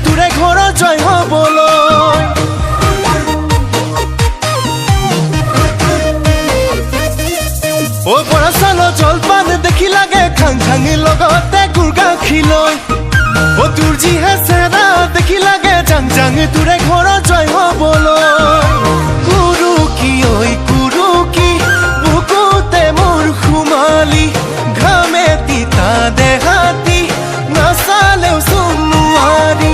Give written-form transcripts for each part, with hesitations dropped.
তোৰে ঘৰ জয় হবলৈ ও বৰা চাল জলপান দেখি লাগে খাং খাঙি লগতে গুৰ গাখীৰ লৈ ও তোৰ যিহে চেৰা দেখি লাগে জাং জাং তোৰে ঘৰ জয় হবলৈ গুৰু কি ঐ গুৰু কি বুকুতে মোৰ সুমালি ঘামে তিতা দেহাতি নাচালেও চোন নোৱাৰি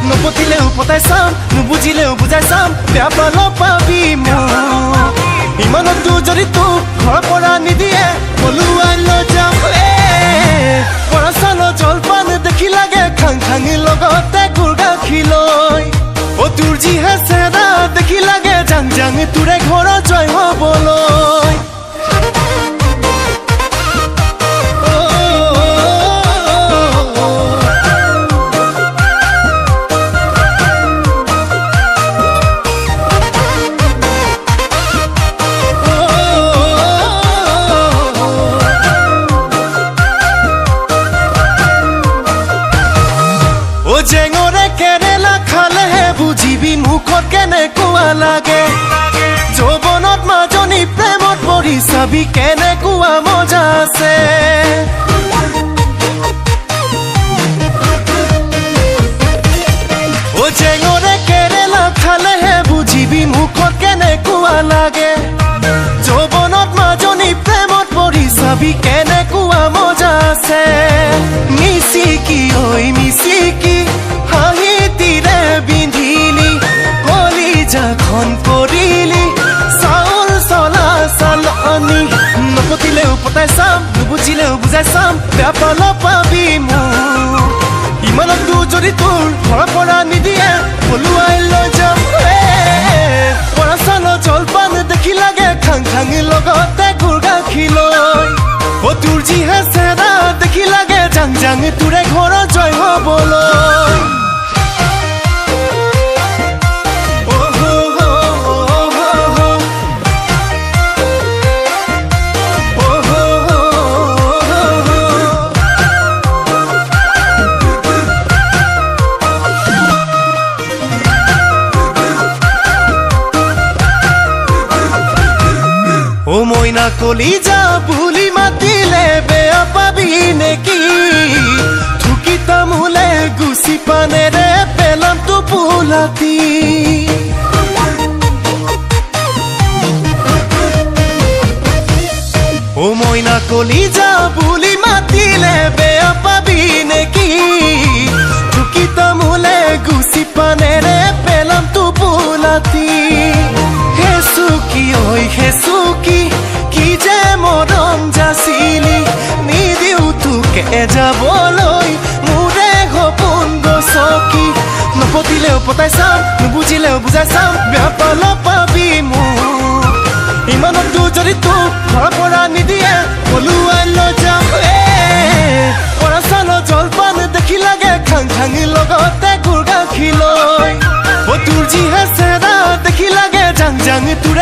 নপতিলেও পতাই চাম নুবুজিলেও বুজাই চাম বেয়া পাল পাবি মোক ইমানতো যদি তোক ঘৰৰ পৰা নিদিয়ে পলুৱাই লৈ যাম বৰা চাল জলপান দেখি লাগে খাং খাঙি লগতে গুৰ গাখীৰ লৈ ও তোৰ যিহে চেৰা দেখি লাগে জাং জাং তোৰে ঘৰ জয় হবলৈ জেঙৰে কেৰেলা খালেহে বুজিবি মুখত কেনেকুৱা লাগে যৌৱনত মাজনী প্ৰেমত পৰি চাবি কেনেকুৱা মজা আছে ও জেঙৰে কেৰেলা খালেহে বুজিবি মুখত কেনেকুৱা লাগে যৌৱনত মাজনী প্ৰেমত পৰি চাবি কেনেকুৱা মজা আছে মিচিকি ঐ মিচিকি হাঁহি তিৰে বিন্ধিলি কলিজাখন কৰিলি চাউল চলা চালনি নপতিলেও পতাই চাম নুবুজিলেও বুজাই চাম বেয়া পাল পাবি মোক ইমানতো যদি তোৰ ঘৰৰ পৰা নিদিয়ে পলুৱাই লৈ যাম বৰা চাল জলপান দেখি লাগে খাং খাঙি লগতে গুৰ গাখীৰ লৈ ও তোৰ যিহে চেৰা দেখি লাগে জাং জাং তোৰে ঘৰ জয় হবলৈ ও মইনা কলিজা বুলি মাতিলে বেয়া পাবি নেকি থুকি তামোলে গুচি পানেৰে পেলাম টোপোলাতি ও মইনা কলিজা বুলি মাতিলে বেয়া পাবি নেকি থুকি তামোলে গুচি পানেৰে পেলাম টোপোলাতি হেচুকি ঐ হেচুকি কি যে মৰম যাচিলি নিদিও তোকে যাবলৈ মোৰে সপোন গছকি নপতিলেও পতাই চাম নুবুজিলেও বুজাই চাম বেয়া পাল পাবি মোক ইমানতো যদি তোক ঘৰৰ পৰা নিদিয়ে পলুৱাই লৈ যাম বৰা চাল জলপান দেখি লাগে খাং খাঙি লগতে গুৰ গাখীৰ লৈ ও তোৰ যিহে চেৰা দেখি লাগে জাং জাং তোৰ